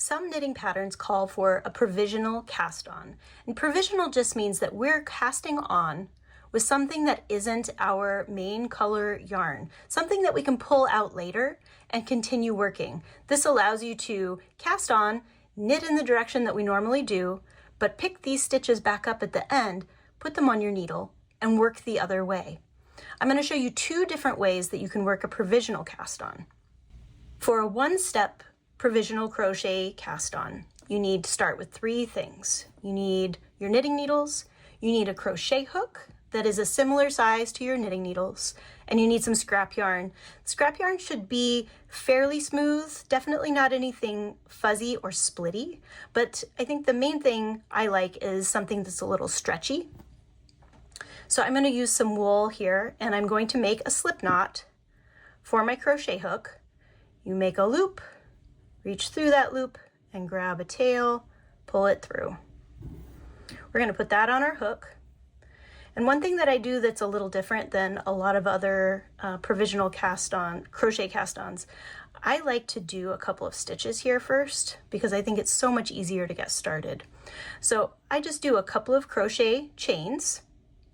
Some knitting patterns call for a provisional cast on. And provisional just means that we're casting on with something that isn't our main color yarn, something that we can pull out later and continue working. This allows you to cast on, knit in the direction that we normally do, but pick these stitches back up at the end, put them on your needle, and work the other way. I'm going to show you two different ways that you can work a provisional cast on. For a one-step provisional crochet cast on, you need to start with three things. You need your knitting needles, you need a crochet hook that is a similar size to your knitting needles, and you need some scrap yarn. Scrap yarn should be fairly smooth, definitely not anything fuzzy or splitty, but I think the main thing I like is something that's a little stretchy. So I'm going to use some wool here, and I'm going to make a slip knot for my crochet hook. You make a loop, reach through that loop, and grab a tail, pull it through. We're going to put that on our hook. And one thing that I do that's a little different than a lot of other provisional crochet cast-ons, I like to do a couple of stitches here first because I think it's so much easier to get started. So I just do a couple of crochet chains.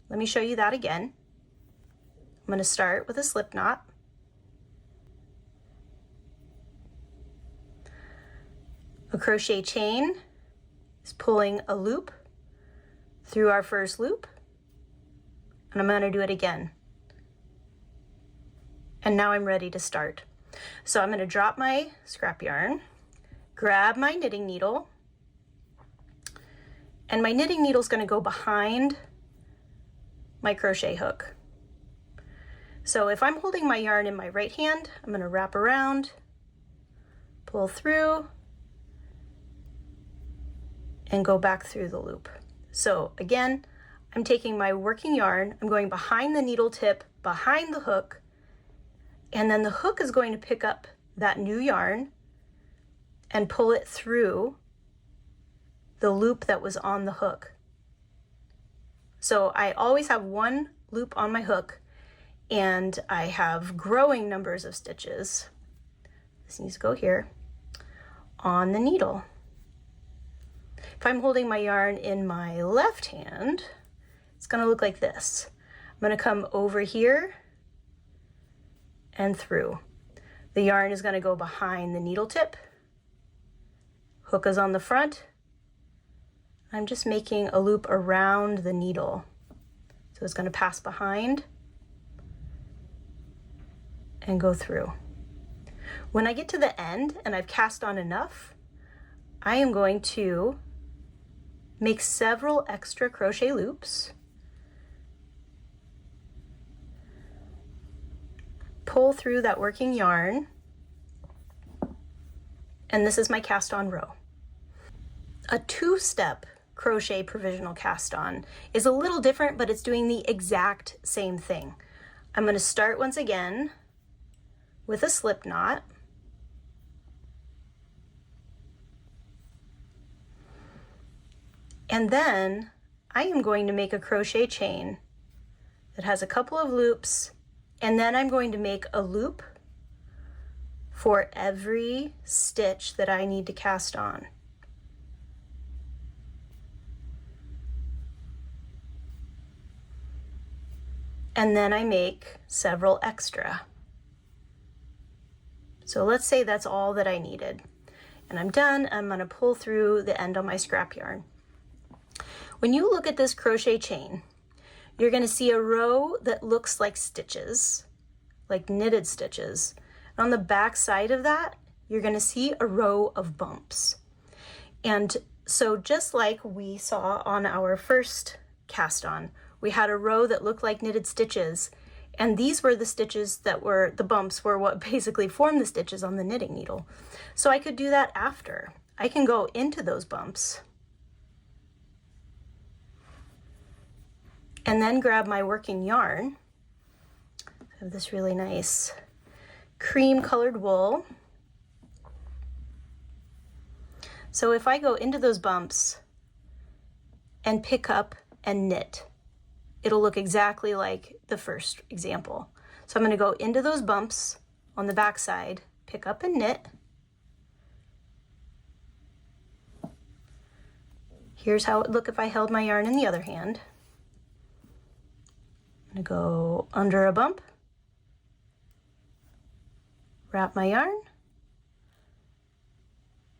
Let me show you that again. I'm going to start with a slip knot. A crochet chain is pulling a loop through our first loop, and I'm going to do it again. And now I'm ready to start. So I'm going to drop my scrap yarn, grab my knitting needle, and my knitting needle is going to go behind my crochet hook. So if I'm holding my yarn in my right hand, I'm going to wrap around, pull through, and go back through the loop. So again, I'm taking my working yarn, I'm going behind the needle tip, behind the hook, and then the hook is going to pick up that new yarn and pull it through the loop that was on the hook. So I always have one loop on my hook, and I have growing numbers of stitches. This needs to go here on the needle. If I'm holding my yarn in my left hand, it's going to look like this. I'm going to come over here and through. The yarn is going to go behind the needle tip. Hook is on the front. I'm just making a loop around the needle. So it's going to pass behind and go through. When I get to the end and I've cast on enough, I am going to make several extra crochet loops, pull through that working yarn, and this is my cast on row. A two-step crochet provisional cast on is a little different, but it's doing the exact same thing. I'm going to start once again with a slip knot. And then I am going to make a crochet chain that has a couple of loops, and then I'm going to make a loop for every stitch that I need to cast on. And then I make several extra. So let's say that's all that I needed. And I'm done. I'm going to pull through the end on my scrap yarn. When you look at this crochet chain, you're going to see a row that looks like stitches, like knitted stitches. And on the back side of that, you're going to see a row of bumps. And so just like we saw on our first cast on, we had a row that looked like knitted stitches, and these were the stitches that were, the bumps were what basically formed the stitches on the knitting needle. So I could do that after. I can go into those bumps and then grab my working yarn. I have this really nice cream colored wool. So if I go into those bumps and pick up and knit, it'll look exactly like the first example. So I'm going to go into those bumps on the back side, pick up and knit, Here's how it would look if I held my yarn in the other hand. I'm gonna go under a bump, wrap my yarn,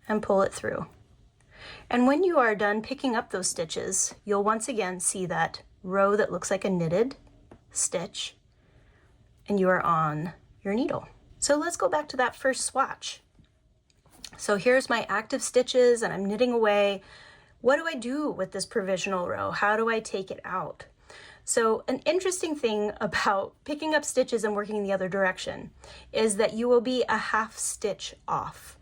and pull it through. And when you are done picking up those stitches, you'll once again see that row that looks like a knitted stitch, and you are on your needle. So let's go back to that first swatch. So here's my active stitches and I'm knitting away. What do I do with this provisional row? How do I take it out? So an interesting thing about picking up stitches and working the other direction is that you will be a half stitch off.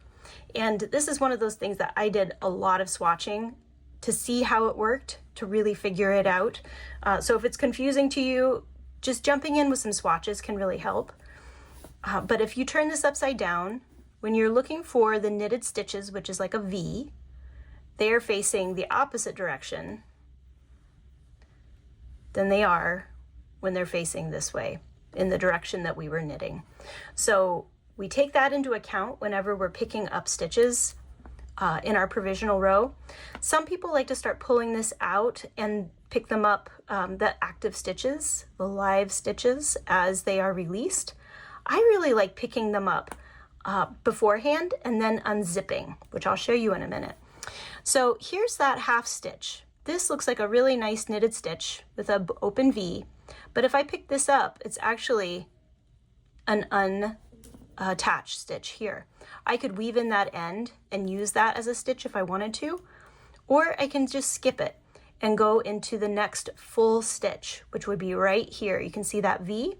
And this is one of those things that I did a lot of swatching to see how it worked, to really figure it out. So if it's confusing to you, just jumping in with some swatches can really help. But if you turn this upside down, when you're looking for the knitted stitches, which is like a V, they are facing the opposite direction than they are when they're facing this way, in the direction that we were knitting. So we take that into account whenever we're picking up stitches in our provisional row. Some people like to start pulling this out and pick them up, the active stitches, the live stitches, as they are released. I really like picking them up beforehand and then unzipping, which I'll show you in a minute. So here's that half stitch. This looks like a really nice knitted stitch with an open V, but if I pick this up, it's actually an unattached stitch here. I could weave in that end and use that as a stitch if I wanted to, or I can just skip it and go into the next full stitch, which would be right here. You can see that V,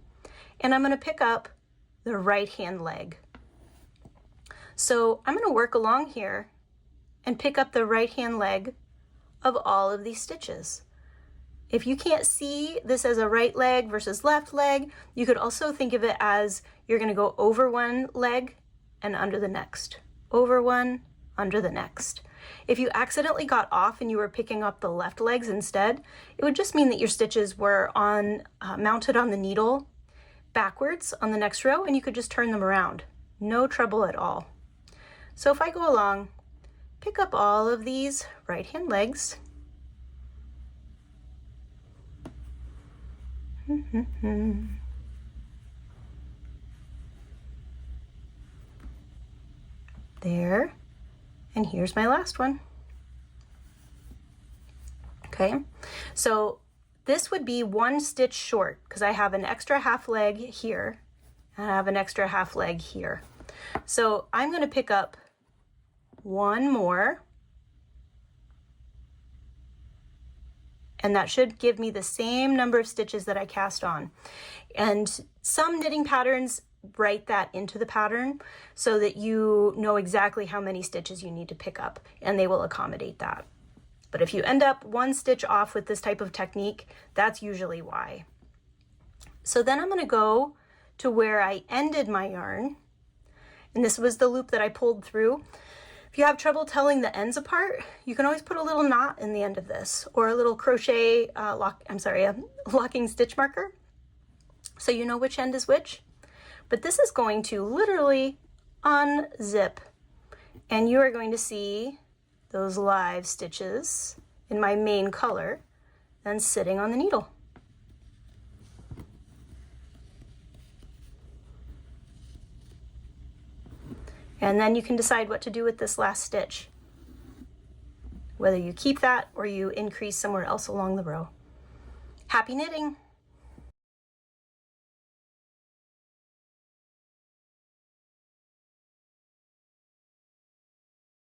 and I'm going to pick up the right hand leg. So I'm going to work along here and pick up the right hand leg of all of these stitches. If you can't see this as a right leg versus left leg, you could also think of it as you're going to go over one leg and under the next, over one, under the next. If you accidentally got off and you were picking up the left legs instead, it would just mean that your stitches were on mounted on the needle backwards on the next row, and you could just turn them around. No trouble at all. So if I go along, pick up all of these right hand legs, there, and here's my last one. Okay, so this would be one stitch short because I have an extra half leg here and I have an extra half leg here. So I'm going to pick up one more, and that should give me the same number of stitches that I cast on. And some knitting patterns write that into the pattern so that you know exactly how many stitches you need to pick up, and they will accommodate that. But if you end up one stitch off with this type of technique, that's usually why. So then I'm going to go to where I ended my yarn, and this was the loop that I pulled through. If you have trouble telling the ends apart, you can always put a little knot in the end of this, or a little crochet a locking stitch marker, so you know which end is which. But this is going to literally unzip, and you are going to see those live stitches in my main color then sitting on the needle. And then you can decide what to do with this last stitch, whether you keep that or you increase somewhere else along the row. Happy knitting!